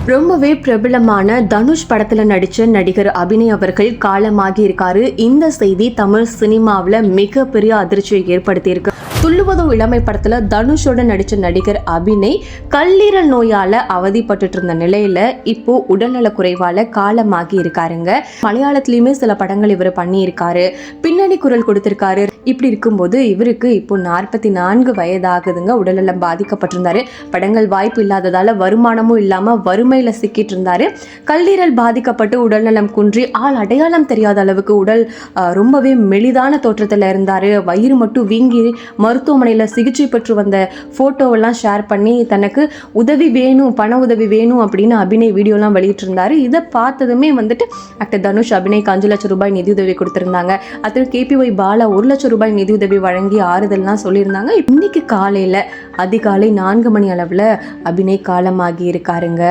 ரொம்பவே பிரபலமான தனுஷ் படத்துல நடிச்ச நடிகர் அபிநய் அவர்கள் காலமாகி இருக்காரு. இந்த செய்தி தமிழ் சினிமாவில் மிகப்பெரிய அதிர்ச்சியை ஏற்படுத்தி இருக்கு. துள்ளுவதும் இளமை படத்துல தனுஷோட நடிச்ச நடிகர் அபிநய் கல்லீரல் நோயால அவதிப்பட்டு இருந்த நிலையில இப்போ உடல்நல குறைவால காலமாகி இருக்காருங்க. மலையாளத்திலயுமே சில படங்கள் இவர் பண்ணியிருக்காரு, பின்னணி குரல் கொடுத்திருக்காரு. இப்படி இருக்கும்போது இவருக்கு இப்போ 44 வயதாகுதுங்க. உடல்நலம் பாதிக்கப்பட்டிருந்தாரு. படங்கள் வாய்ப்பு இல்லாததால வருமானமும் இல்லாம வறுமையில சிக்கிட்டு இருந்தாரு. கல்லீரல் பாதிக்கப்பட்டு உடல்நலம் குன்றி ஆள் அடையாளம் தெரியாத அளவுக்கு உடல் ரொம்பவே மெலிதான தோற்றத்துல இருந்தாரு. வயிறு மட்டும் வீங்கி மருத்துவமனையில் சிகிச்சை பெற்று வந்த ஃபோட்டோவெல்லாம் ஷேர் பண்ணி தனக்கு உதவி வேணும், பண உதவி வேணும் அப்படின்னு அபிநய் வீடியோலாம் வெளியிட்டிருந்தாரு. இதை பார்த்ததுமே ஆக்டர் தனுஷ் அபிநய்க்கு 5 லட்சம் ரூபாய் நிதியுதவி கொடுத்திருந்தாங்க. அதில் KPY பாலா 1 லட்சம் ரூபாய் நிதியுதவி வழங்கி ஆறுதல்லாம் சொல்லியிருந்தாங்க. இன்னைக்கு காலையில் அதிகாலை 4 மணி அளவில் அபிநய் காலமாகி இருக்காருங்க.